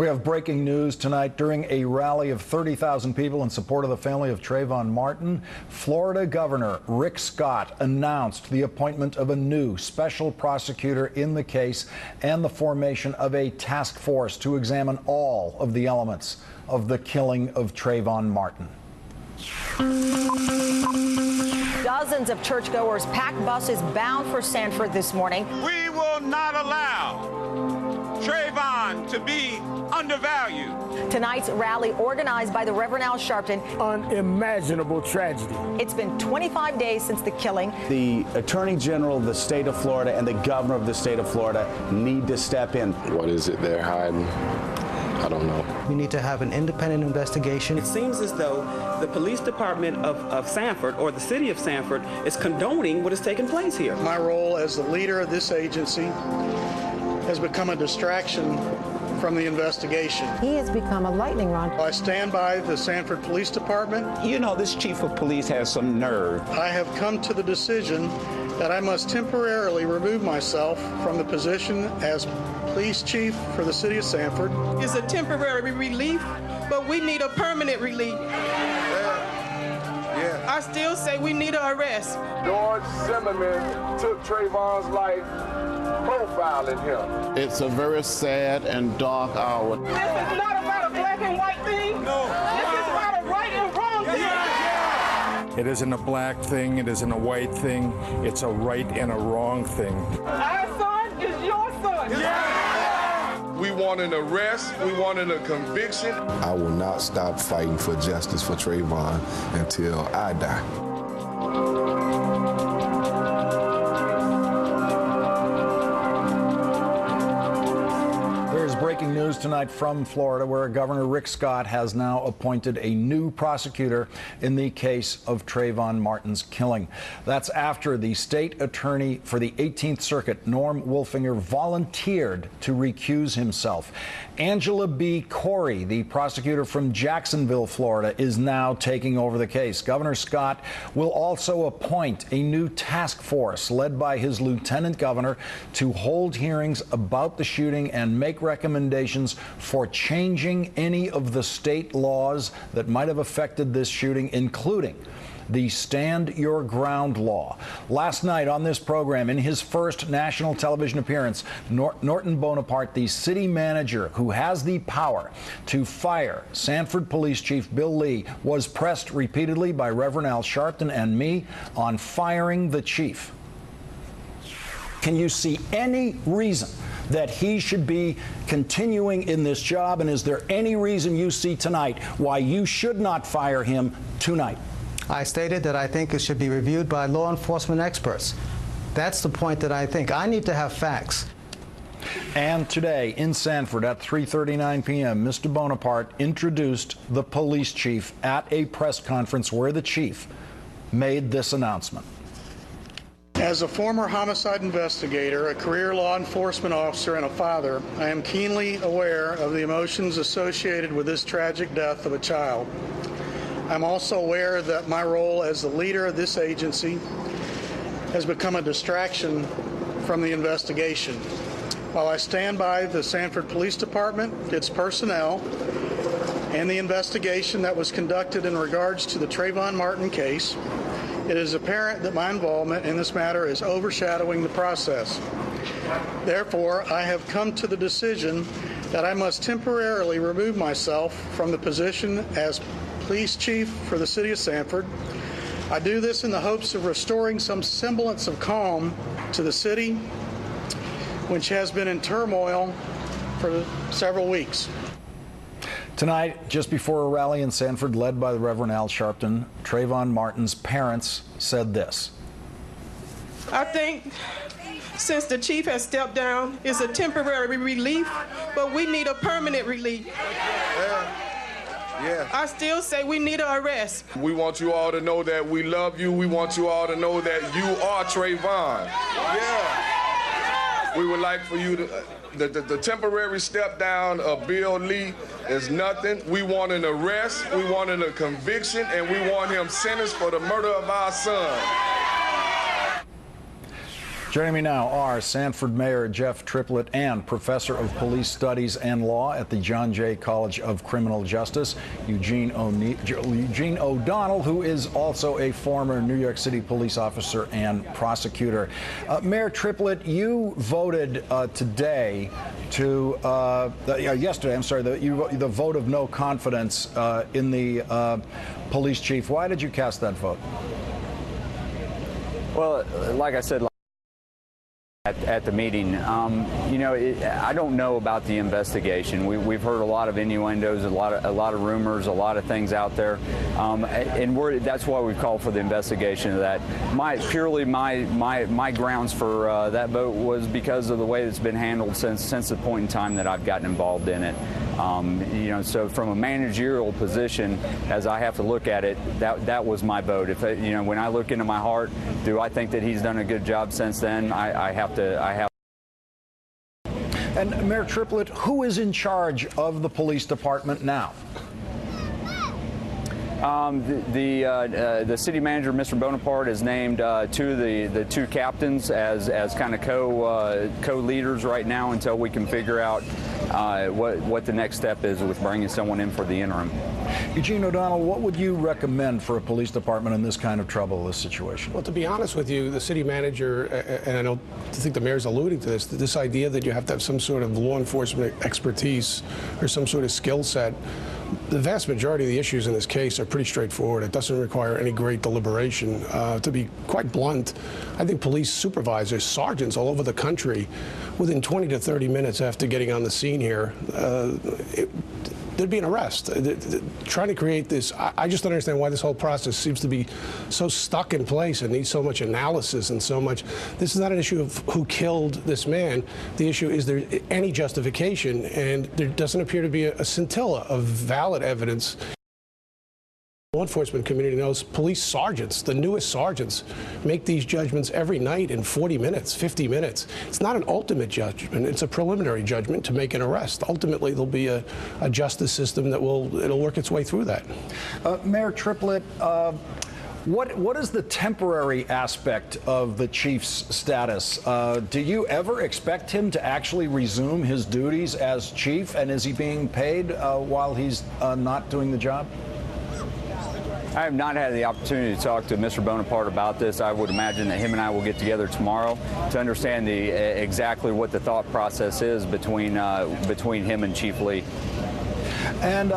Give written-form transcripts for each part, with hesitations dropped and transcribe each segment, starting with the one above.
We have breaking news tonight. During a rally of 30,000 people in support of the family of Trayvon Martin, Florida Governor Rick Scott announced the appointment of a new special prosecutor in the case and the formation of a task force to examine all of the elements of the killing of Trayvon Martin. Dozens of churchgoers packed buses bound for Sanford this morning. We will not allow Trayvon to be undervalued. Tonight's rally, organized by the Reverend Al Sharpton. Unimaginable tragedy. It's been 25 days since the killing. The Attorney General of the state of Florida and the Governor of the state of Florida need to step in. What is it they're hiding? I don't know. We need to have an independent investigation. It seems as though the police department of Sanford, or the city of Sanford, is condoning what is taking place here. My role as the leader of this agency has become a distraction from the investigation. He has become a lightning rod. I stand by the Sanford Police Department. You know, this chief of police has some nerve. I have come to the decision that I must temporarily remove myself from the position as police chief for the city of Sanford. It's a temporary relief, but we need a permanent relief. Yeah. I still say we need an arrest. George Zimmerman took Trayvon's life, profiling him. It's a very sad and dark hour. This is not about a black and white thing. No. This is about a right and wrong thing. It isn't a black thing, it isn't a white thing, it's a right and a wrong thing. Our son is your son. We want an arrest, we want a conviction. I will not stop fighting for justice for Trayvon until I die. Breaking news tonight from Florida, where Governor Rick Scott has now appointed a new prosecutor in the case of Trayvon Martin's killing. That's after the state attorney for the 18th Circuit, Norm Wolfinger, volunteered to recuse himself. Angela B. Corey, the prosecutor from Jacksonville, Florida, is now taking over the case. Governor Scott will also appoint a new task force led by his lieutenant governor to hold hearings about the shooting and make recommendations for changing any of the state laws that might have affected this shooting, including the Stand Your Ground law. Last night on this program, in his first national television appearance, Norton Bonaparte, the city manager who has the power to fire Sanford Police Chief Bill Lee, was pressed repeatedly by Reverend Al Sharpton and me on firing the chief. Can you see any reason that he should be continuing in this job? And is there any reason you see tonight why you should not fire him tonight? I stated that I think it should be reviewed by law enforcement experts. That's the point that I think. I need to have facts. And today in Sanford at 3:39 p.m., Mr. Bonaparte introduced the police chief at a press conference where the chief made this announcement. As a former homicide investigator, a career law enforcement officer, and a father, I am keenly aware of the emotions associated with this tragic death of a child. I'm also aware that my role as the leader of this agency has become a distraction from the investigation. While I stand by the Sanford Police Department, its personnel, and the investigation that was conducted in regards to the Trayvon Martin case, it is apparent that my involvement in this matter is overshadowing the process. Therefore, I have come to the decision that I must temporarily remove myself from the position as police chief for the city of Sanford. I do this in the hopes of restoring some semblance of calm to the city, which has been in turmoil for several weeks. Tonight, just before a rally in Sanford led by the Reverend Al Sharpton, Trayvon Martin's parents said this. I think since the chief has stepped down, it's a temporary relief, but we need a permanent relief. Yeah. I still say we need an arrest. We want you all to know that we love you. We want you all to know that you are Trayvon. Yeah. We would like for you to, the temporary step down of Bill Lee is nothing. We want an arrest, we want a conviction, and we want him sentenced for the murder of our son. Joining me now are Sanford Mayor Jeff Triplett and Professor of Police Studies and Law at the John Jay College of Criminal Justice, Eugene O'Donnell, who is also a former New York City police officer and prosecutor. Mayor Triplett, you voted today to yesterday. I'm sorry, the vote of no confidence in the police chief. Why did you cast that vote? Well, like I said at the meeting, you know, I don't know about the investigation. We've heard a lot of innuendos, a lot of rumors, a lot of things out there, and that's why we called for the investigation of that. My grounds for that vote was because of the way it's been handled since the point in time that I've gotten involved in it. You know, so from a managerial position, as I have to look at it, that was my vote. If you know, when I look into my heart, do I think that he's done a good job since then? I have. And Mayor Triplett, who is in charge of the police department now? The city manager, Mr. Bonaparte, has named the two captains as kind of co-leaders right now until we can figure out what the next step is with bringing someone in for the interim. Eugene O'Donnell, what would you recommend for a police department in this kind of trouble, this situation? Well, to be honest with you, the city manager, and I don't think the mayor's alluding to this idea that you have to have some sort of law enforcement expertise or some sort of skill set. The vast majority of the issues in this case are pretty straightforward. It doesn't require any great deliberation. To be quite blunt, I think police supervisors, sergeants all over the country, within 20 to 30 minutes after getting on the scene here, there'd be an arrest. Trying to create this, I just don't understand why this whole process seems to be so stuck in place and needs so much analysis and so much. This is not an issue of who killed this man. The issue is there any justification, and there doesn't appear to be a scintilla of valid evidence. The law enforcement community knows police sergeants, the newest sergeants, make these judgments every night in 40 minutes, 50 minutes. It's not an ultimate judgment. It's a preliminary judgment to make an arrest. Ultimately, there'll be a justice system that it'll work its way through that. Mayor Triplett, what is the temporary aspect of the chief's status? Do you ever expect him to actually resume his duties as chief, and is he being paid while he's not doing the job? I have not had the opportunity to talk to Mr. Bonaparte about this. I would imagine that him and I will get together tomorrow to understand exactly what the thought process is between him and Chief Lee. And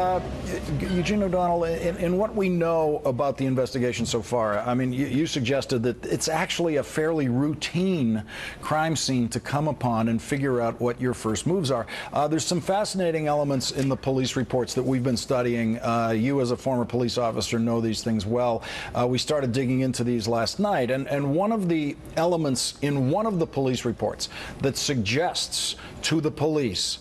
Eugene O'Donnell, in what we know about the investigation so far, I mean, you suggested that it's actually a fairly routine crime scene to come upon and figure out what your first moves are. There's some fascinating elements in the police reports that we've been studying. You, as a former police officer, know these things well. We started digging into these last night, and one of the elements in one of the police reports that suggests to the police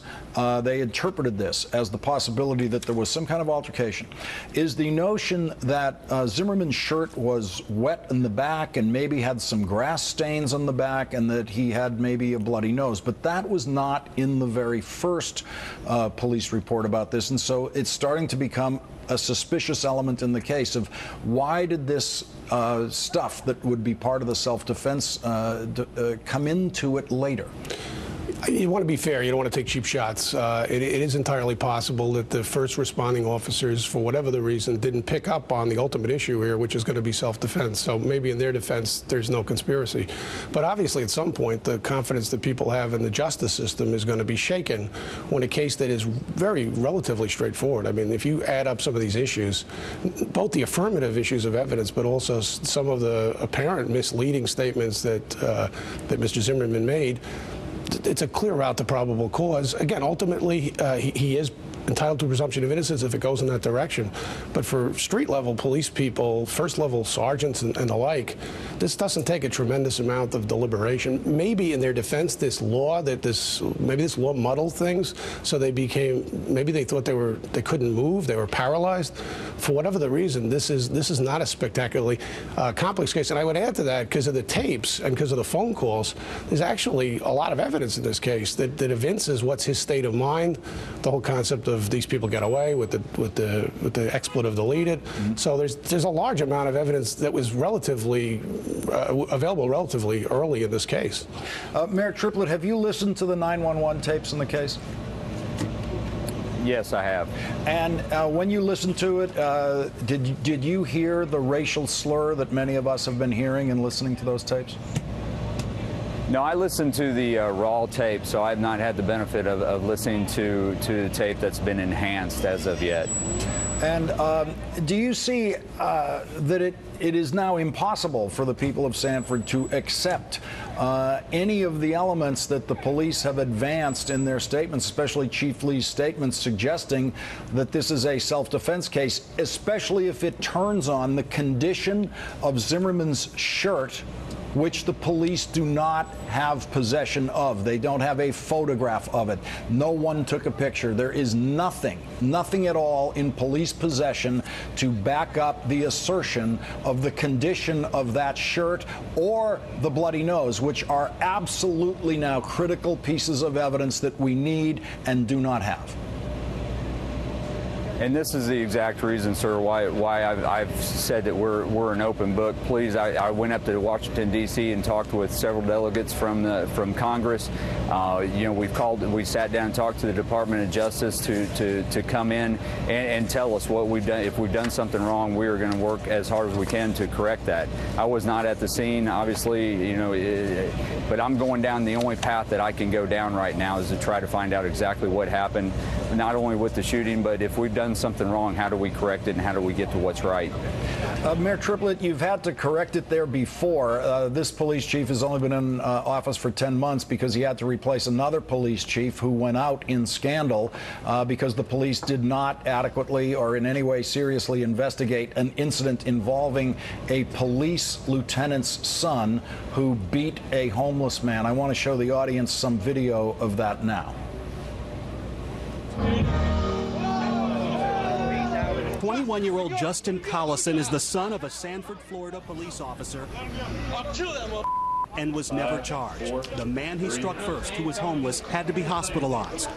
they interpreted this as the possibility that there was some kind of altercation, is the notion that Zimmerman's shirt was wet in the back and maybe had some grass stains on the back, and that he had maybe a bloody nose. But that was not in the very first police report about this, and so it's starting to become a suspicious element in the case of why did this stuff that would be part of the self-defense come into it later? You want to be fair. You don't want to take cheap shots. It is entirely possible that the first responding officers, for whatever the reason, didn't pick up on the ultimate issue here, which is going to be self-defense. So maybe in their defense, there's no conspiracy. But obviously, at some point, the confidence that people have in the justice system is going to be shaken when a case that is relatively straightforward. I mean, if you add up some of these issues, both the affirmative issues of evidence, but also some of the apparent misleading statements that Mr. Zimmerman made, it's a clear route to probable cause. Again, ultimately, he is entitled to presumption of innocence if it goes in that direction. But for street-level police people, first-level sergeants and the like, this doesn't take a tremendous amount of deliberation. Maybe in their defense, maybe this law muddled things, so maybe they thought they couldn't move, they were paralyzed. For whatever the reason, this is not a spectacularly complex case. And I would add to that, because of the tapes and because of the phone calls, there's actually a lot of evidence in this case that evinces what's his state of mind, the whole concept of these people get away with the expletive deleted. So there's a large amount of evidence that was relatively available relatively early in this case. Mayor Triplett, have you listened to the 911 tapes in the case? Yes, I have. And when you listened to it, did you hear the racial slur that many of us have been hearing and listening to those tapes? No, I listened to the raw tape, so I've not had the benefit of listening to the tape that's been enhanced as of yet. And do you see that it is now impossible for the people of Sanford to accept any of the elements that the police have advanced in their statements, especially Chief Lee's statements suggesting that this is a self-defense case, especially if it turns on the condition of Zimmerman's shirt, which the police do not have possession of. They don't have a photograph of it. No one took a picture. There is nothing at all in police possession to back up the assertion of the condition of that shirt or the bloody nose, which are absolutely now critical pieces of evidence that we need and do not have. And this is the exact reason, sir, why I've said that we're an open book. Please, I went up to Washington, D.C. and talked with several delegates from Congress. You know, we sat down and talked to the Department of Justice to come in and tell us what we've done. If we've done something wrong, we are going to work as hard as we can to correct that. I was not at the scene, obviously, you know, but I'm going down the only path that I can go down right now is to try to find out exactly what happened, not only with the shooting, but if we've done something wrong, how do we correct it and how do we get to what's right? Mayor Triplett, you've had to correct it there before. This police chief has only been in office for 10 months because he had to replace another police chief who went out in scandal because the police did not adequately or in any way seriously investigate an incident involving a police lieutenant's son who beat a homeless man. I want to show the audience some video of that now. 21-year-old Justin Collison is the son of a Sanford, Florida police officer and was never charged. The man he struck first, who was homeless, had to be hospitalized.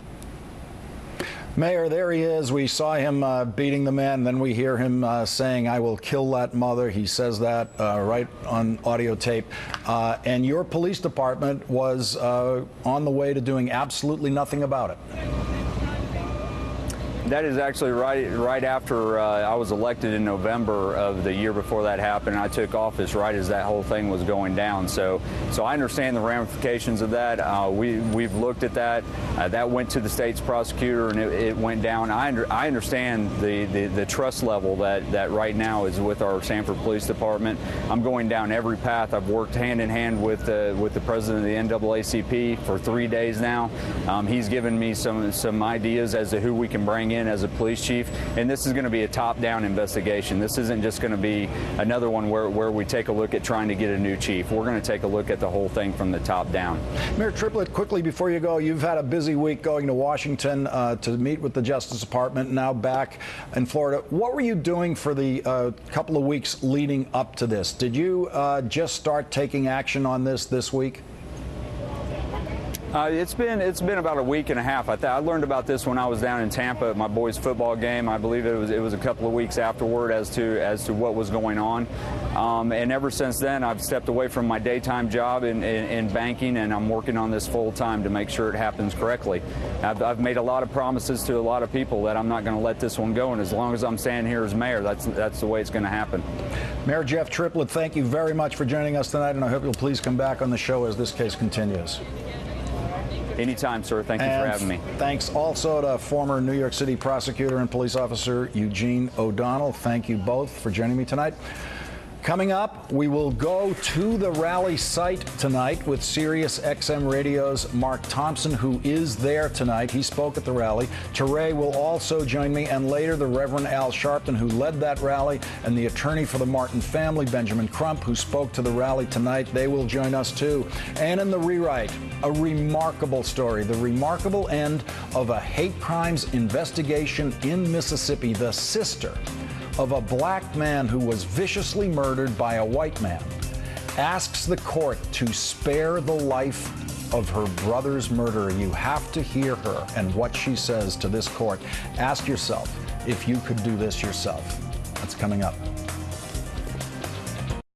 Mayor, there he is. We saw him beating the man. Then we hear him saying, "I will kill that mother." He says that right on audio tape. And your police department was on the way to doing absolutely nothing about it. That is actually right after I was elected in November of the year before that happened. I took office right as that whole thing was going down. So I understand the ramifications of that. We've looked at that. That went to the state's prosecutor and it went down. I understand the trust level that right now is with our Sanford Police Department. I'm going down every path. I've worked hand in hand with the president of the NAACP for 3 days now. He's given me some ideas as to who we can bring in as a police chief, and this is going to be a top-down investigation. This isn't just going to be another one where we take a look at trying to get a new chief. We're going to take a look at the whole thing from the top down. Mayor Triplett, quickly before you go, you've had a busy week going to Washington to meet with the Justice Department, now back in Florida. What were you doing for the couple of weeks leading up to this? Did you just start taking action on this week? It's been about a week and a half. I learned about this when I was down in Tampa at my boys' football game. I believe it was a couple of weeks afterward as to what was going on. And ever since then, I've stepped away from my daytime job in banking, and I'm working on this full time to make sure it happens correctly. I've made a lot of promises to a lot of people that I'm not going to let this one go, and as long as I'm standing here as mayor, that's the way it's going to happen. Mayor Jeff Triplett, thank you very much for joining us tonight, and I hope you'll please come back on the show as this case continues. Anytime, sir. Thank you for having me. Thanks also to former New York City prosecutor and police officer Eugene O'Donnell. Thank you both for joining me tonight. Coming up, we will go to the rally site tonight with Sirius XM Radio's Mark Thompson, who is there tonight. He spoke at the rally. Teray will also join me, and later the Reverend Al Sharpton, who led that rally, and the attorney for the Martin family, Benjamin Crump, who spoke to the rally tonight. They will join us too. And in the rewrite, a remarkable story, the remarkable end of a hate crimes investigation in Mississippi. The sister of a black man who was viciously murdered by a white man asks the court to spare the life of her brother's murderer. You have to hear her and what she says to this court. Ask yourself if you could do this yourself. That's coming up.